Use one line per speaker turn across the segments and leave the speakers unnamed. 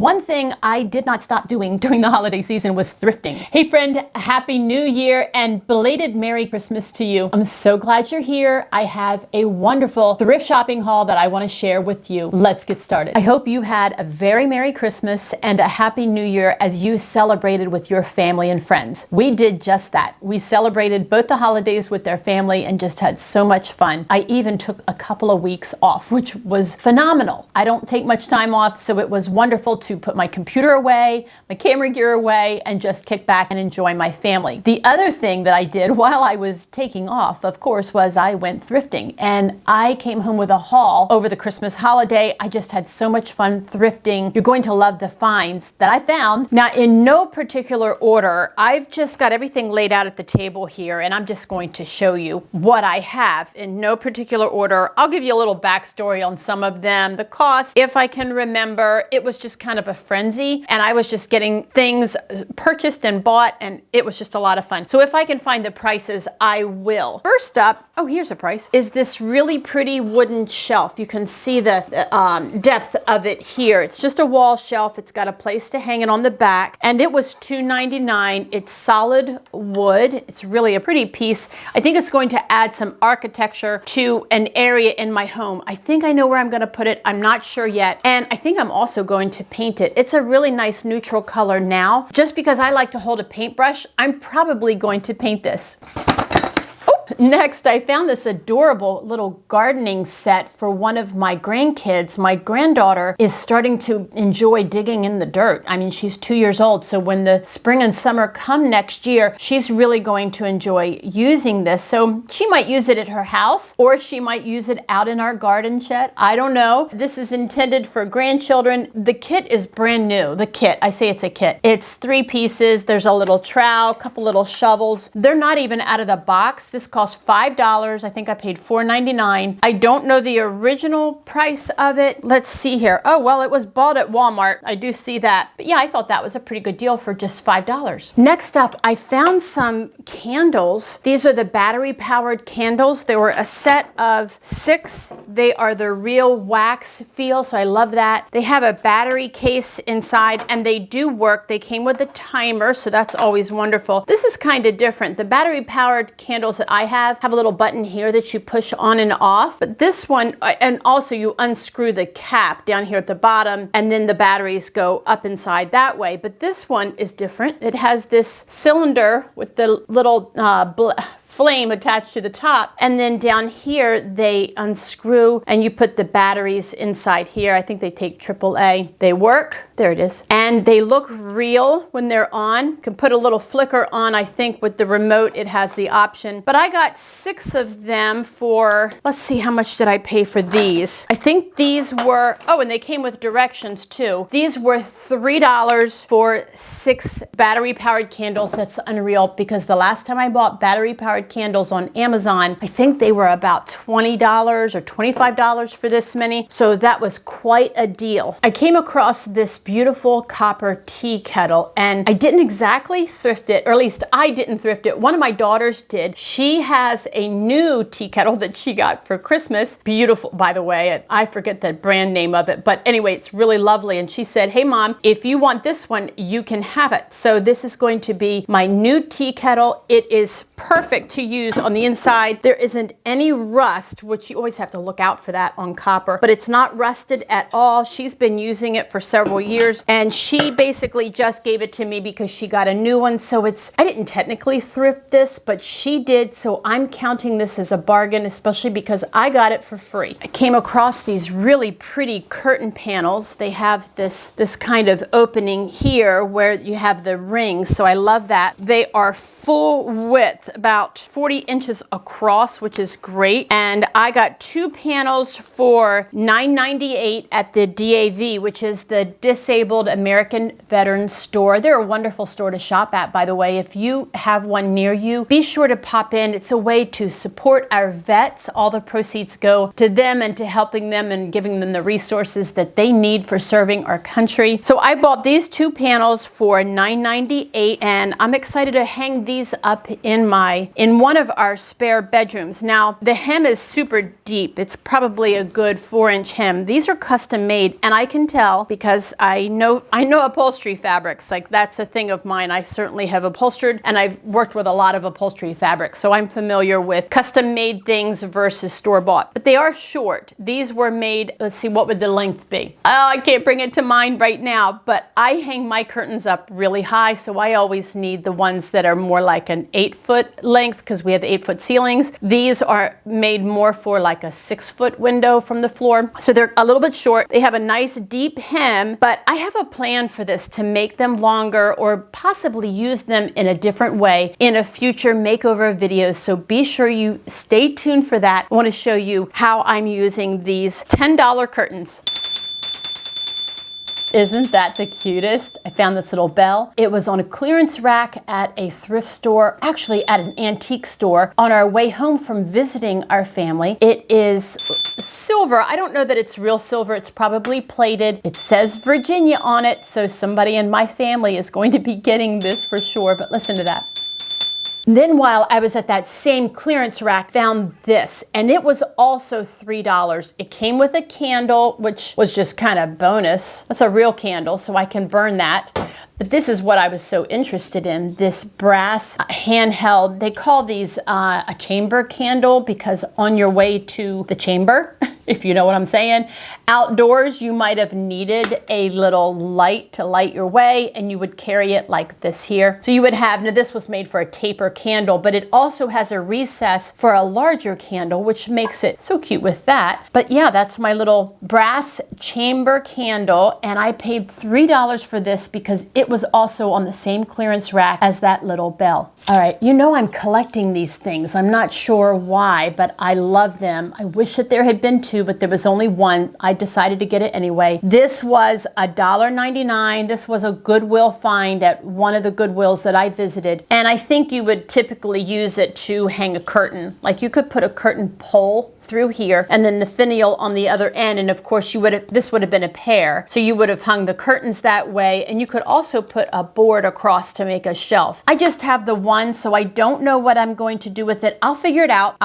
one thing I did not stop doing during the holiday season was thrifting. Hey friend, Happy New Year and belated Merry Christmas to you. I'm so glad you're here. I have a wonderful thrift shopping haul that I want to share with you. Let's get started. I hope you had a very Merry Christmas and a Happy New Year as you celebrated with your family and friends. We did just that. We celebrated both the holidays with their family and just had so much fun. I even took a couple of weeks off, which was phenomenal. I don't take much time off, so it was wonderful to put my computer away, my camera gear away, and just kick back and enjoy my family. The other thing that I did while I was taking off, of course, was I went thrifting, and I came home with a haul over the Christmas holiday. I just had so much fun thrifting. You're going to love the finds that I found. Now, in no particular order, I've just got everything laid out at the table here, and I'm just going to show you what I have in no particular order. I'll give you a little backstory on some of them. The cost, if I can remember, it was just kind of a frenzy, and I was just getting things purchased and bought, and it was just a lot of fun. So if I can find the prices, I will. First up, oh, here's a price, is this really pretty wooden shelf. You can see the depth of it here. It's just a wall shelf. It's got a place to hang it on the back, and it was $2.99. It's solid wood. It's really a pretty piece. I think it's going to add some architecture to an area in my home. I think I know where I'm going to put it. I'm not sure yet. And I think I'm also going to paint it. It's a really nice neutral color now. Just because I like to hold a paintbrush, I'm probably going to paint this. Next, I found this adorable little gardening set for one of my grandkids. My granddaughter is starting to enjoy digging in the dirt. I mean, she's 2 years old, so when the spring and summer come next year, she's really going to enjoy using this. So she might use it at her house, or she might use it out in our garden shed. I don't know. This is intended for grandchildren. The kit is brand new. The kit, I say it's a kit. It's 3 pieces. There's a little trowel, a couple little shovels. They're not even out of the box. This cost $5. I think I paid $4.99. I don't know the original price of it. Let's see here. Oh, well, it was bought at Walmart. I do see that. But yeah, I thought that was a pretty good deal for just $5. Next up, I found some candles. These are the battery-powered candles. They were a set of 6. They are the real wax feel, so I love that. They have a battery case inside, and they do work. They came with a timer, so that's always wonderful. This is kind of different. The battery-powered candles that I have a little button here that you push on and off, but this one, and also you unscrew the cap down here at the bottom, and then the batteries go up inside that way. But this one is different. It has this cylinder with the little flame attached to the top, and then down here they unscrew and you put the batteries inside here. I think they take AAA. They work. There it is. And they look real when they're on. You can put a little flicker on, I think with the remote it has the option. But I got 6 of them for, let's see, how much did I pay for these? I think these were, oh, and they came with directions too. These were $3 for 6 battery powered candles. That's unreal, because the last time I bought battery powered candles on Amazon, I think they were about $20 or $25 for this many. So that was quite a deal. I came across this beautiful copper tea kettle, and I didn't exactly thrift it, or at least I didn't thrift it. One of my daughters did. She has a new tea kettle that she got for Christmas. Beautiful, by the way. I forget the brand name of it, but anyway, it's really lovely. And she said, hey mom, if you want this one, you can have it. So this is going to be my new tea kettle. It is perfect to use on the inside. There isn't any rust, which you always have to look out for that on copper, but it's not rusted at all. She's been using it for several years, and she basically just gave it to me because she got a new one. So I didn't technically thrift this, but she did. So I'm counting this as a bargain, especially because I got it for free. I came across these really pretty curtain panels. They have this kind of opening here where you have the rings. So I love that. They are full width, about 40 inches across, which is great. And I got 2 panels for $9.98 at the DAV, which is the Disabled American Veterans Store. They're a wonderful store to shop at, by the way. If you have one near you, be sure to pop in. It's a way to support our vets. All the proceeds go to them and to helping them and giving them the resources that they need for serving our country. So I bought these 2 panels for $9.98, and I'm excited to hang these up in my in one of our spare bedrooms. Now, the hem is super deep. It's probably a good 4-inch hem. These are custom made, and I can tell because I know upholstery fabrics. Like, that's a thing of mine. I certainly have upholstered, and I've worked with a lot of upholstery fabrics, so I'm familiar with custom made things versus store-bought. But they are short. These were made, let's see, what would the length be? Oh, I can't bring it to mind right now, but I hang my curtains up really high, so I always need the ones that are more like an 8-foot length because we have 8-foot ceilings. These are made more for like a 6-foot window from the floor. So they're a little bit short. They have a nice deep hem, but I have a plan for this to make them longer or possibly use them in a different way in a future makeover video. So be sure you stay tuned for that. I want to show you how I'm using these $10 curtains. Isn't that the cutest? I found this little bell. It was on a clearance rack at a thrift store, actually at an antique store, on our way home from visiting our family. It is silver. I don't know that it's real silver. It's probably plated. It says Virginia on it, so somebody in my family is going to be getting this for sure, but listen to that. Then while I was at that same clearance rack, found this, and it was also $3. It came with a candle, which was just kind of bonus. That's a real candle, so I can burn that. But this is what I was so interested in, this brass handheld. They call these a chamber candle because on your way to the chamber, if you know what I'm saying, outdoors you might have needed a little light to light your way, and you would carry it like this here. So you would have, now this was made for a taper candle, but it also has a recess for a larger candle, which makes it so cute with that. But yeah, that's my little brass chamber candle, and I paid $3 for this because it was also on the same clearance rack as that little bell. All right, you know I'm collecting these things. I'm not sure why, but I love them. I wish that there had been two, but there was only one. I decided to get it anyway. This was $1.99. This was a Goodwill find at one of the Goodwills that I visited. And I think you would typically use it to hang a curtain. Like, you could put a curtain pole through here and then the finial on the other end. And of course this would have been a pair. So you would have hung the curtains that way. And you could also put a board across to make a shelf. I just have the one, so I don't know what I'm going to do with it. I'll figure it out.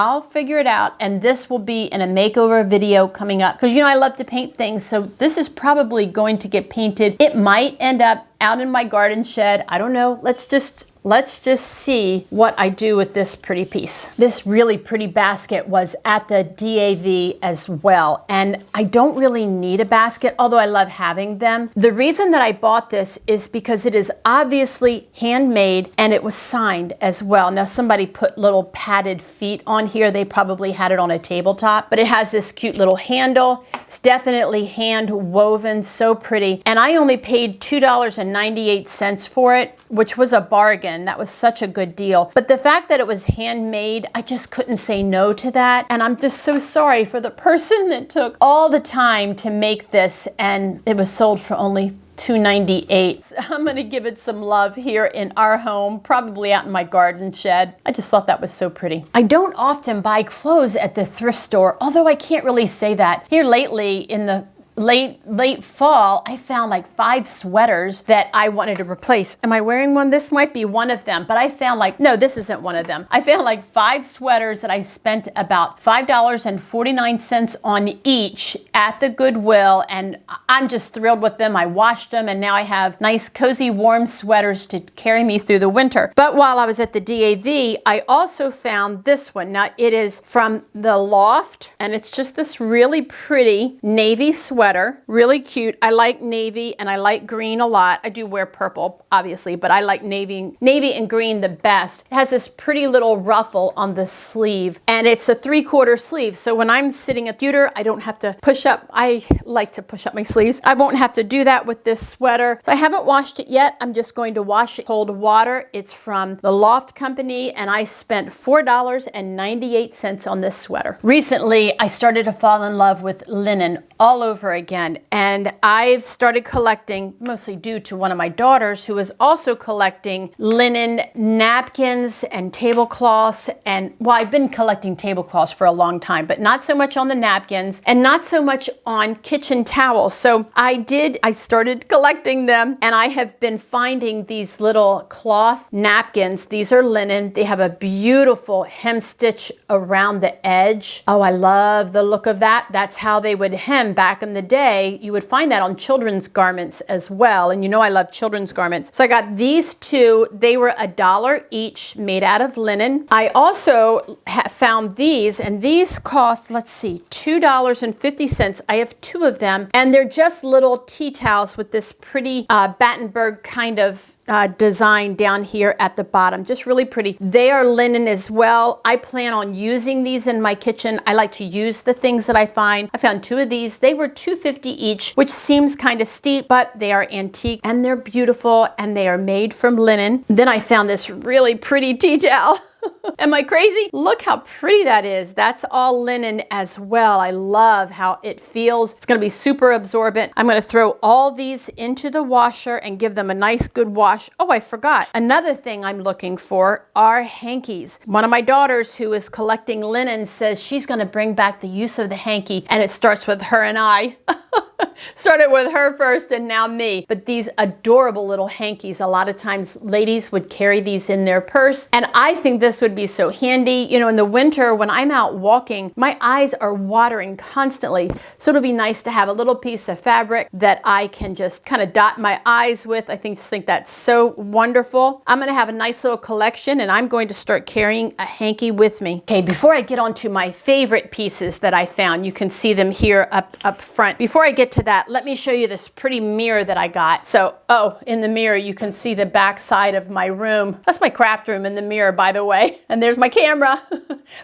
And this will be in a makeover video coming up. Because you know I love to paint things. So this is probably going to get painted. It might end up out in my garden shed. I don't know. Let's just see what I do with this pretty piece. This really pretty basket was at the DAV as well. And I don't really need a basket, although I love having them. The reason that I bought this is because it is obviously handmade and it was signed as well. Now somebody put little padded feet on here. They probably had it on a tabletop, but it has this cute little handle. It's definitely hand woven, so pretty. And I only paid $2.98 for it, which was a bargain. That was such a good deal. But the fact that it was handmade, I just couldn't say no to that. And I'm just so sorry for the person that took all the time to make this, and it was sold for only $2.98. So I'm gonna give it some love here in our home, probably out in my garden shed. I just thought that was so pretty. I don't often buy clothes at the thrift store, although I can't really say that. Here lately in the late fall, I found like 5 sweaters that I wanted to replace. Am I wearing one? This might be one of them, but I found like, no, this isn't one of them. I found like 5 sweaters that I spent about $5.49 on each at the Goodwill, and I'm just thrilled with them. I washed them, and now I have nice, cozy, warm sweaters to carry me through the winter. But while I was at the DAV, I also found this one. Now, it is from the Loft, and it's just this really pretty navy sweater. Really cute. I like navy and I like green a lot. I do wear purple, obviously, but I like navy and green the best. It has this pretty little ruffle on the sleeve, and it's a 3/4 sleeve. So when I'm sitting at the computer, I don't have to push up. I like to push up my sleeves. I won't have to do that with this sweater. So I haven't washed it yet. I'm just going to wash it in cold water. It's from the Loft Company, and I spent $4.98 on this sweater. Recently, I started to fall in love with linen all over again. And I've started collecting, mostly due to one of my daughters who is also collecting linen napkins and tablecloths. And well, I've been collecting tablecloths for a long time, but not so much on the napkins and not so much on kitchen towels. So I started collecting them, and I have been finding these little cloth napkins. These are linen. They have a beautiful hem stitch around the edge. Oh, I love the look of that. That's how they would hem back in the day. You would find that on children's garments as well. And you know I love children's garments. So I got these two. They were $1 each, made out of linen. I also found these, and these cost, let's see, $2.50. I have two of them, and they're just little tea towels with this pretty Battenberg kind of design down here at the bottom. Just really pretty. They are linen as well. I plan on using these in my kitchen. I like to use the things that I find. I found two of these. They were $2.50 each, which seems kind of steep, but they are antique and they're beautiful and they are made from linen. Then I found this really pretty tea towel. Am I crazy? Look how pretty that is. That's all linen as well. I love how it feels. It's going to be super absorbent. I'm going to throw all these into the washer and give them a nice good wash. Oh, I forgot. Another thing I'm looking for are hankies. One of my daughters who is collecting linen says she's going to bring back the use of the hanky, and it starts with her and I. Started with her first and now me. But these adorable little hankies, a lot of times ladies would carry these in their purse. And I think this would be so handy. You know, in the winter when I'm out walking, my eyes are watering constantly. So it'll be nice to have a little piece of fabric that I can just kind of dot my eyes with. I just think that's so wonderful. I'm going to have a nice little collection, and I'm going to start carrying a hanky with me. Okay, before I get on to my favorite pieces that I found, you can see them here up front. Before I get to that, let me show you this pretty mirror that I got. So, in the mirror, you can see the back side of my room. That's my craft room in the mirror, by the way. And there's my camera.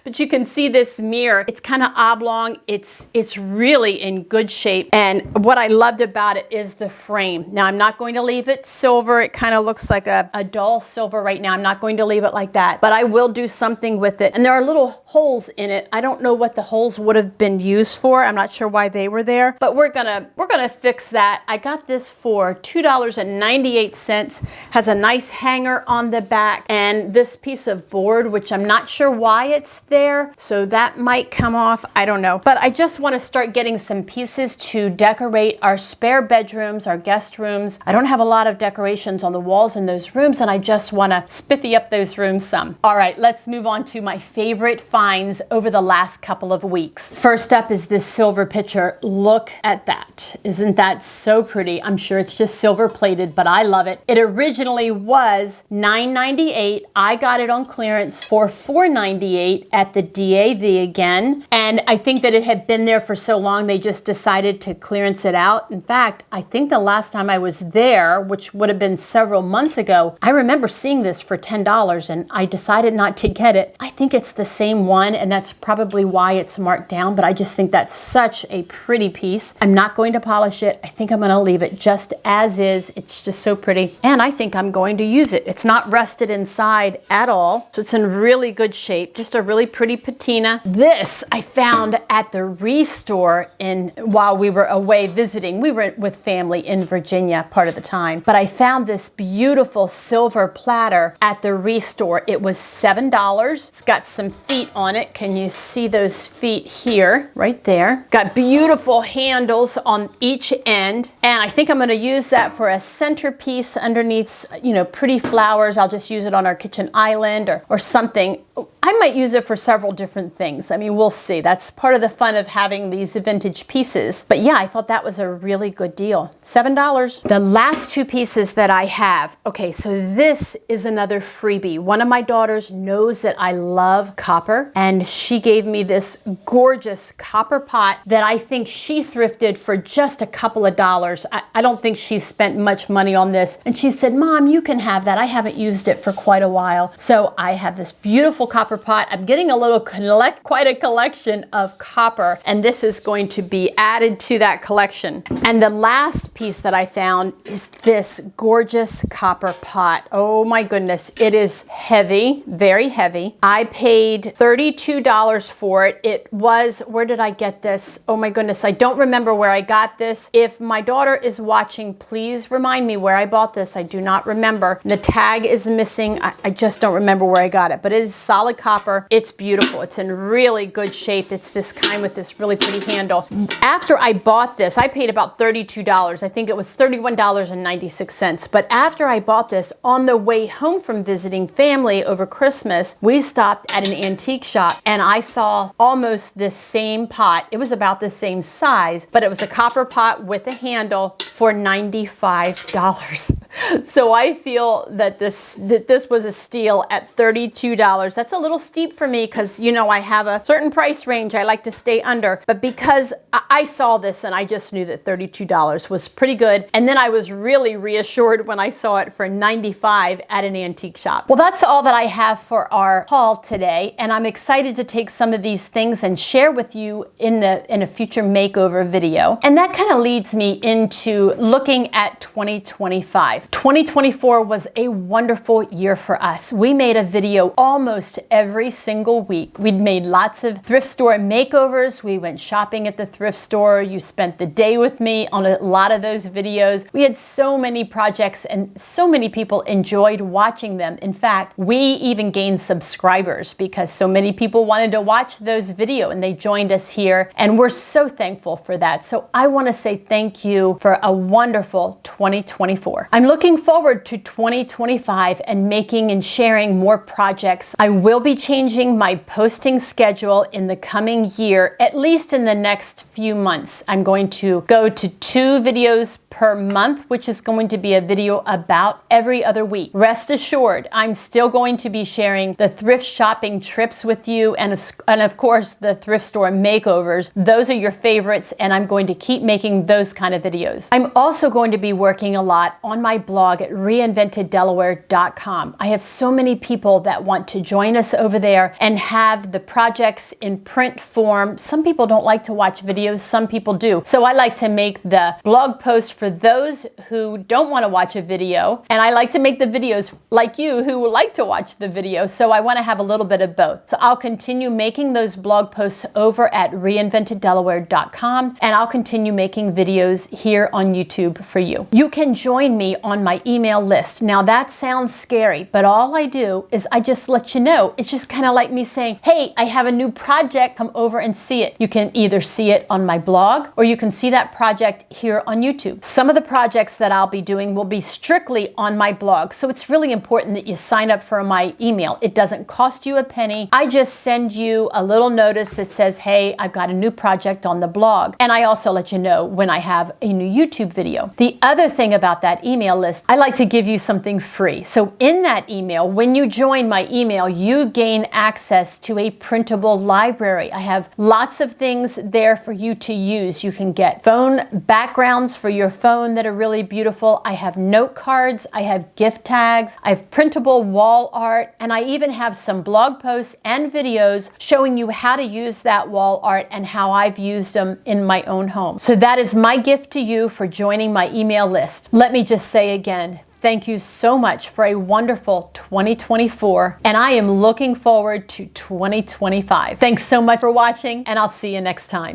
But you can see this mirror. It's kind of oblong. It's really in good shape. And what I loved about it is the frame. Now, I'm not going to leave it silver. It kind of looks like a dull silver right now. I'm not going to leave it like that, but I will do something with it. And there are little holes in it. I don't know what the holes would have been used for. I'm not sure why they were there, but we're gonna fix that. I got this for $2.98. Has a nice hanger on the back and this piece of board, which I'm not sure why it's there. So that might come off. I don't know. But I just want to start getting some pieces to decorate our spare bedrooms, our guest rooms. I don't have a lot of decorations on the walls in those rooms, and I just want to spiffy up those rooms some. All right, let's move on to my favorite finds over the last couple of weeks. First up is this silver pitcher. Look at that. Isn't that so pretty? I'm sure it's just silver plated, but I love it. It originally was $9.98. I got it on clearance for $4.98 at the DAV again. And I think that it had been there for so long, they just decided to clearance it out. In fact, I think the last time I was there, which would have been several months ago, I remember seeing this for $10 and I decided not to get it. I think it's the same one, and that's probably why it's marked down, but I just think that's such a pretty piece. I'm not going to polish it. I think I'm going to leave it just as is. It's just so pretty. And I think I'm going to use it. It's not rusted inside at all. So it's in really good shape. Just a really pretty patina. This I found at the Restore while we were away visiting. We were with family in Virginia part of the time. But I found this beautiful silver platter at the Restore. It was $7. It's got some feet on it. Can you see those feet here? Right there. Got beautiful handles on each end. And I think I'm going to use that for a centerpiece underneath, pretty flowers. I'll just use it on our kitchen island or something. I might use it for several different things. I mean, we'll see. That's part of the fun of having these vintage pieces. But yeah, I thought that was a really good deal. $7. The last two pieces that I have. Okay, so this is another freebie. One of my daughters knows that I love copper, and she gave me this gorgeous copper pot that I think she thrifted for just a couple of dollars. I don't think she spent much money on this. And she said, "Mom, you can have that. I haven't used it for quite a while." So I have this beautiful beautiful copper pot. I'm getting a little quite a collection of copper, and this is going to be added to that collection. And the last piece that I found is this gorgeous copper pot. Oh my goodness, it is heavy, very heavy. I paid $32 for it. It was, where did I get this? Oh my goodness, I don't remember where I got this. If my daughter is watching, please remind me where I bought this. I do not remember. The tag is missing. I just don't remember where I got it, but it is solid copper. It's beautiful. It's in really good shape. It's this kind with this really pretty handle. After I bought this, I paid about $32. I think it was $31.96. But after I bought this, on the way home from visiting family over Christmas, we stopped at an antique shop and I saw almost this same pot. It was about the same size, but it was a copper pot with a handle for $95. So I feel that this was a steal at $32. That's a little steep for me because, you know, I have a certain price range I like to stay under. But because I saw this and I just knew that $32 was pretty good. And then I was really reassured when I saw it for $95 at an antique shop. Well, that's all that I have for our haul today. And I'm excited to take some of these things and share with you in a future makeover video. And that kind of leads me into looking at 2025. 2024 was a wonderful year for us. We made a video almost every single week. We'd made lots of thrift store makeovers. We went shopping at the thrift store. You spent the day with me on a lot of those videos. We had so many projects and so many people enjoyed watching them. In fact, we even gained subscribers because so many people wanted to watch those videos and they joined us here, and we're so thankful for that. So I want to say thank you for a wonderful 2024. I'm looking forward to 2025 and making and sharing more projects. I will be changing my posting schedule in the coming year, at least in the next few months. I'm going to go to 2 videos per month, which is going to be a video about every other week. Rest assured, I'm still going to be sharing the thrift shopping trips with you and of course the thrift store makeovers. Those are your favorites and I'm going to keep making those kind of videos. I'm also going to be working a lot on my blog at reinventeddelaware.com. I have so many people that want to join us over there and have the projects in print form. Some people don't like to watch videos, some people do. So I like to make the blog post for those who don't want to watch a video, and I like to make the videos like you who like to watch the video. So I want to have a little bit of both. So I'll continue making those blog posts over at reinventeddelaware.com, and I'll continue making videos here on YouTube for you. You can join me on my email list. Now that sounds scary, but all I do is I just let you know. It's just kind of like me saying, hey, I have a new project, come over and see it. You can either see it on my blog or you can see that project here on YouTube. Some of the projects that I'll be doing will be strictly on my blog. So it's really important that you sign up for my email. It doesn't cost you a penny. I just send you a little notice that says, hey, I've got a new project on the blog. And I also let you know when I have a new YouTube video. The other thing about that email list, I like to give you something free. So in that email, when you join my email, you gain access to a printable library. I have lots of things there for you to use. You can get phone backgrounds for your phone that are really beautiful. I have note cards, I have gift tags, I have printable wall art, and I even have some blog posts and videos showing you how to use that wall art and how I've used them in my own home. So that is my gift to you for joining my email list. Let me just say again, thank you so much for a wonderful 2024, and I am looking forward to 2025. Thanks so much for watching, and I'll see you next time.